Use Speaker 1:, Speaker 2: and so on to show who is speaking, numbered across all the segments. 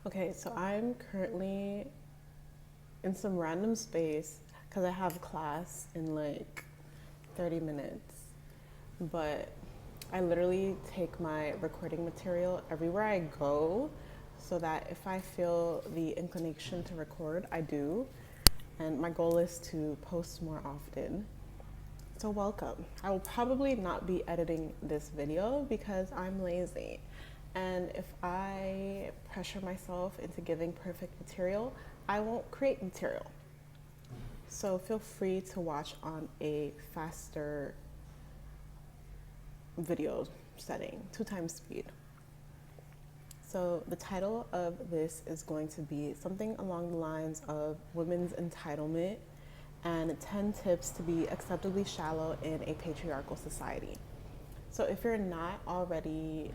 Speaker 1: Okay, so I'm currently in some random space because I have class in like 30 minutes. But I literally take my recording material everywhere I go so that if I feel the inclination to record, I do. And my goal is to post more often. So, welcome. I will probably not be editing this video because I'm lazy. And if I pressure myself into giving perfect material, I won't create material. So, feel free to watch on a faster video setting, 2 times speed. So, the title of this is going to be something along the lines of women's entitlement and 10 tips to be acceptably shallow in a patriarchal society. So, if you're not already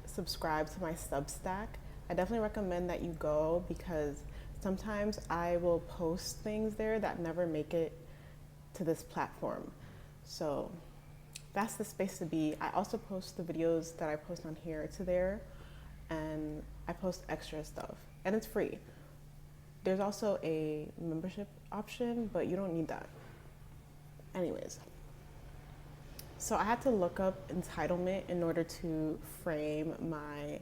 Speaker 1: subscribed to my Substack, I definitely recommend that you go because sometimes I will post things there that never make it to this platform. So, that's the space to be. I also post the videos that I post on here to there, and I post extra stuff, and it's free. There's also a membership option, but you don't need that. Anyways, so I had to look up entitlement in order to frame my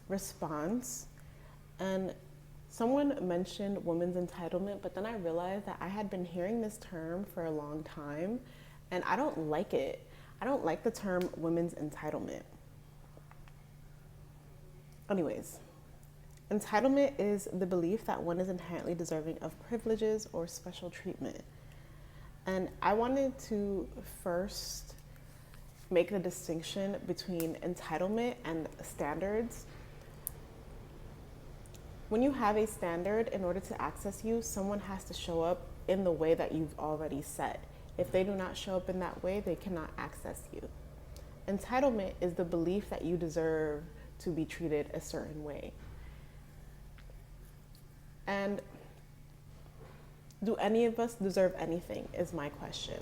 Speaker 1: response, and someone mentioned women's entitlement, but then I realized that I had been hearing this term for a long time, and I don't like it. I don't like the term women's entitlement. Anyways, entitlement is the belief that one is inherently deserving of privileges or special treatment. And I wanted to first make the distinction between entitlement and standards. When you have a standard, in order to access you, someone has to show up in the way that you've already set. If they do not show up in that way, they cannot access you. Entitlement is the belief that you deserve to be treated a certain way. And do any of us deserve anything is my question.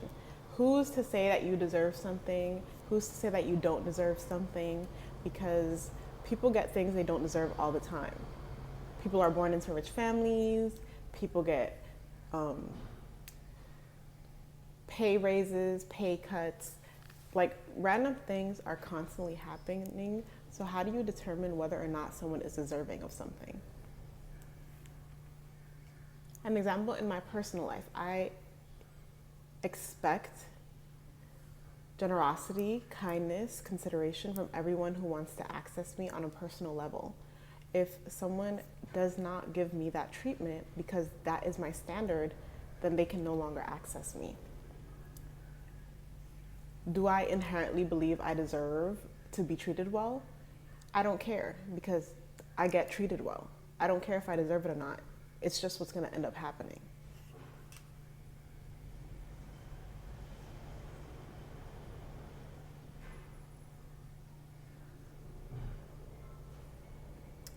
Speaker 1: Who's to say that you deserve something? Who's to say that you don't deserve something? Because people get things they don't deserve all the time. People are born into rich families. People get pay raises, pay cuts. Like, random things are constantly happening. So how do you determine whether or not someone is deserving of something? An example in my personal life, I expect generosity, kindness, consideration from everyone who wants to access me on a personal level. If someone does not give me that treatment because that is my standard, then they can no longer access me. Do I inherently believe I deserve to be treated well? I don't care because I get treated well. I don't care if I deserve it or not. It's just what's going to end up happening.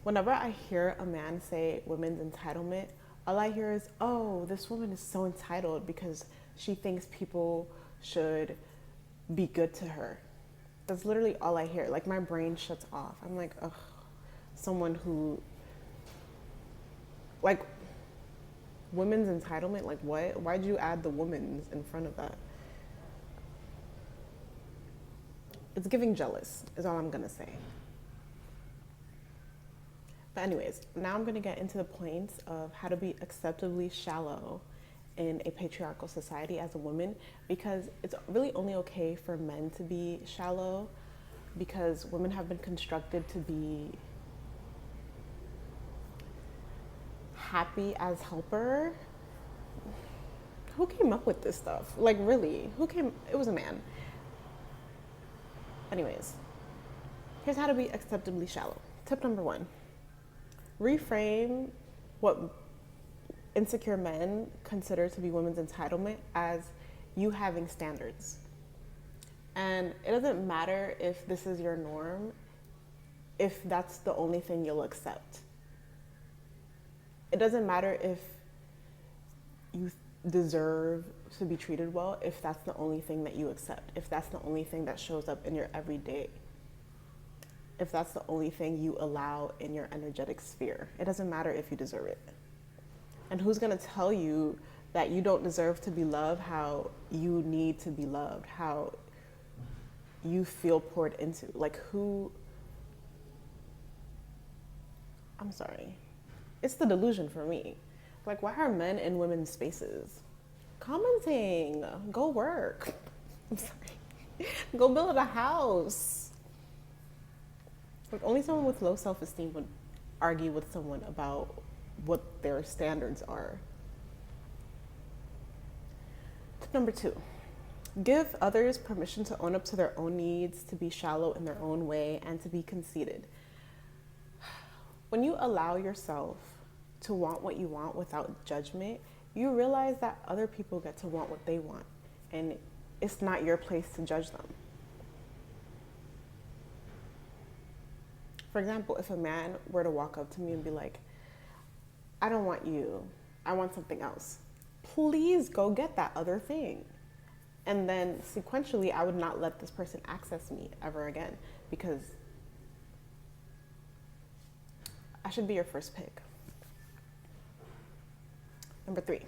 Speaker 1: Whenever I hear a man say women's entitlement, all I hear is, oh, this woman is so entitled because she thinks people should be good to her. That's literally all I hear. Like, my brain shuts off. I'm like, ugh, someone who, like, women's entitlement, like what? Why'd you add the women's in front of that? It's giving jealous, is all I'm gonna say. But anyways, now I'm gonna get into the points of how to be acceptably shallow in a patriarchal society as a woman, because it's really only okay for men to be shallow because women have been constructed to be happy as helper. Who came up with this stuff? Like, really, it was a man. Anyways, here's how to be acceptably shallow. Tip number 1, reframe what insecure men consider to be women's entitlement as you having standards. And it doesn't matter if this is your norm, if that's the only thing you'll accept. It doesn't matter if you deserve to be treated well if that's the only thing that you accept, if that's the only thing that shows up in your everyday. if that's the only thing you allow in your energetic sphere. It doesn't matter if you deserve it. And who's going to tell you that you don't deserve to be loved how you need to be loved, how you feel poured into? Like, who? I'm sorry. It's the delusion for me. Like, why are men in women's spaces commenting? Go work. I'm sorry. Go build a house. Like, only someone with low self-esteem would argue with someone about what their standards are. Number 2, give others permission to own up to their own needs, to be shallow in their own way, and to be conceited. When you allow yourself to want what you want without judgment, you realize that other people get to want what they want, and it's not your place to judge them. For example, if a man were to walk up to me and be like, I don't want you, I want something else, please go get that other thing. And then sequentially, I would not let this person access me ever again, because I should be your first pick. Number 3,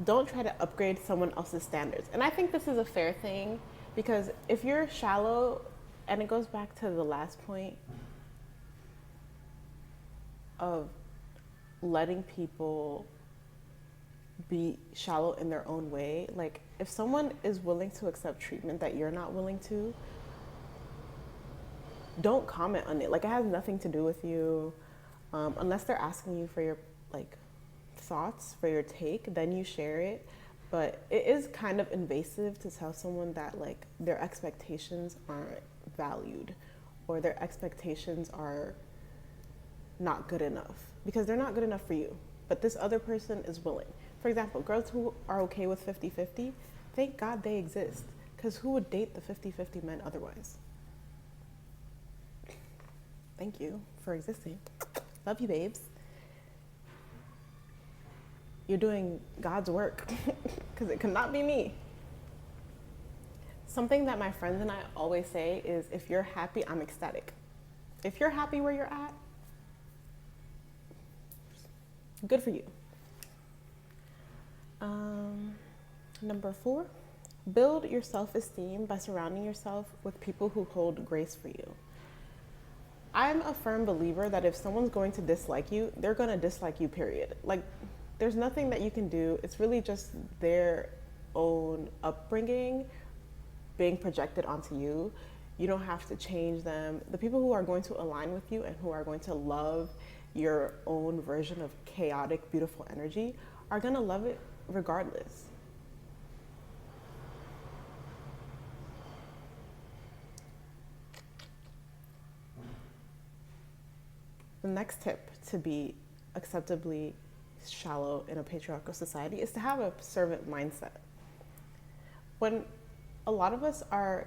Speaker 1: don't try to upgrade someone else's standards. And I think this is a fair thing, because if you're shallow, and it goes back to the last point of letting people be shallow in their own way. Like, if someone is willing to accept treatment that you're not willing to, don't comment on it. Like, it has nothing to do with you. Unless they're asking you for your thoughts, for your take, then you share it. But it is kind of invasive to tell someone that their expectations aren't valued, or their expectations are not good enough, because they're not good enough for you, but this other person is willing. For example, girls who are okay with 50-50, thank God they exist, because who would date the 50-50 men otherwise? Thank you for existing. Love you, babes. You're doing God's work, because it could not be me. Something that my friends and I always say is, if you're happy, I'm ecstatic. If you're happy where you're at, good for you. Number 4, build your self-esteem by surrounding yourself with people who hold grace for you. I'm a firm believer that if someone's going to dislike you, they're going to dislike you, period. There's nothing that you can do. It's really just their own upbringing being projected onto you. You don't have to change them. The people who are going to align with you and who are going to love your own version of chaotic, beautiful energy are going to love it regardless. The next tip to be acceptably shallow in a patriarchal society is to have a servant mindset. When a lot of us are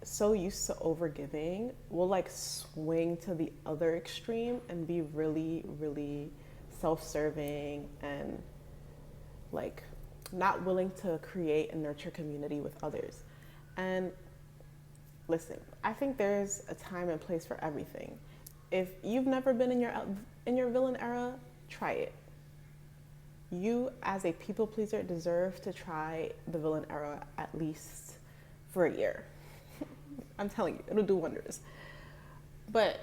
Speaker 1: so used to overgiving, we'll swing to the other extreme and be really, really self-serving and not willing to create and nurture community with others. And listen, I think there's a time and place for everything. If you've never been in your villain era, try it. You, as a people pleaser, deserve to try the villain era at least for a year. I'm telling you, it'll do wonders. But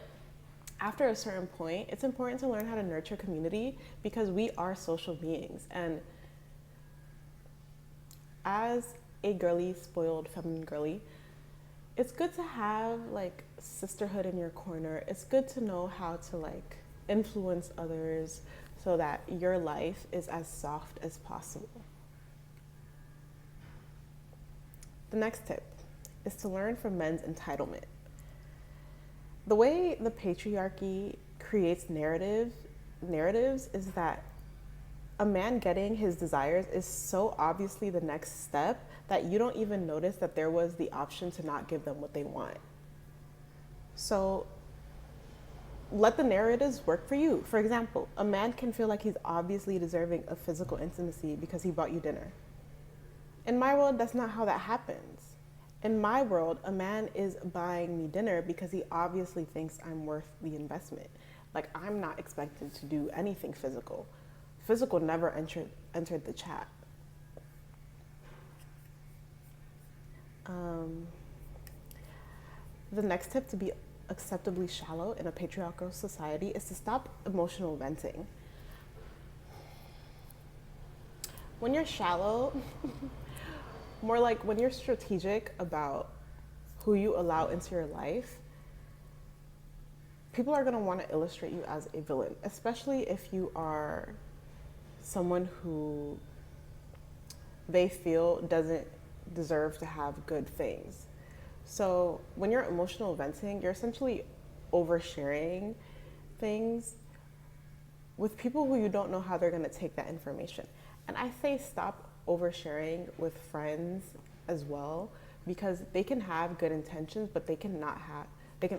Speaker 1: after a certain point, it's important to learn how to nurture community, because we are social beings. And as a girly, spoiled, feminine girly, it's good to have sisterhood in your corner. It's good to know how to influence others so that your life is as soft as possible. The next tip is to learn from men's entitlement. The way the patriarchy creates narratives is that a man getting his desires is so obviously the next step that you don't even notice that there was the option to not give them what they want. So let the narratives work for you. For example, a man can feel like he's obviously deserving of physical intimacy because he bought you dinner. In my world, that's not how that happens. In my world, a man is buying me dinner because he obviously thinks I'm worth the investment. Like, I'm not expected to do anything physical. Physical never entered the chat. Um, the next tip to be acceptably shallow in a patriarchal society is to stop emotional venting. When you're shallow, more like when you're strategic about who you allow into your life, people are going to want to illustrate you as a villain, especially if you are someone who they feel doesn't deserve to have good things. So when you're emotional venting, you're essentially oversharing things with people who you don't know how they're going to take that information. And I say stop oversharing with friends as well, because they can have good intentions, but they can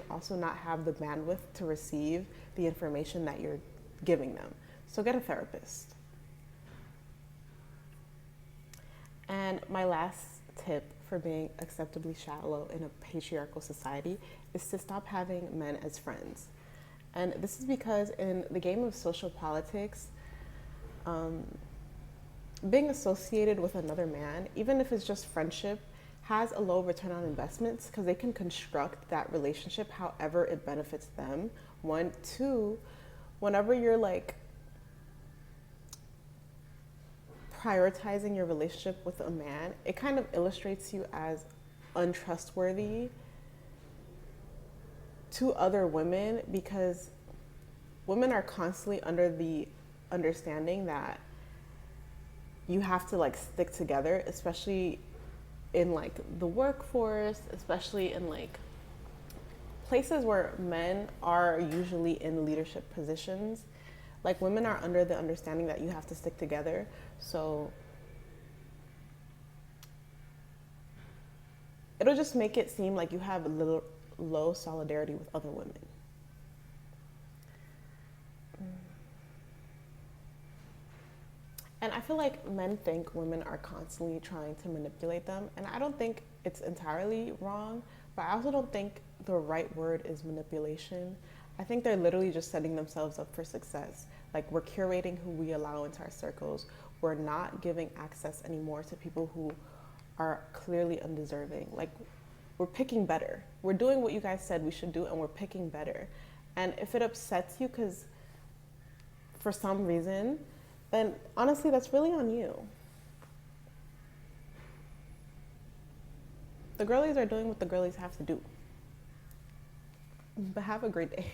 Speaker 1: also not have the bandwidth to receive the information that you're giving them. So get a therapist. And my last tip for being acceptably shallow in a patriarchal society is to stop having men as friends. And this is because in the game of social politics, being associated with another man, even if it's just friendship, has a low return on investments because they can construct that relationship however it benefits them. One, two, whenever you're like prioritizing your relationship with a man, it kind of illustrates you as untrustworthy to other women, because women are constantly under the understanding that you have to like stick together, especially in like the workforce, especially in like places where men are usually in leadership positions. Like, women are under the understanding that you have to stick together. So it'll just make it seem like you have a little low solidarity with other women. And I feel like men think women are constantly trying to manipulate them. And I don't think it's entirely wrong, but I also don't think the right word is manipulation. I think they're literally just setting themselves up for success. Like, we're curating who we allow into our circles. We're not giving access anymore to people who are clearly undeserving. Like, we're picking better. We're doing what you guys said we should do, and we're picking better. And if it upsets you because for some reason, then honestly, that's really on you. The girlies are doing what the girlies have to do. But have a great day.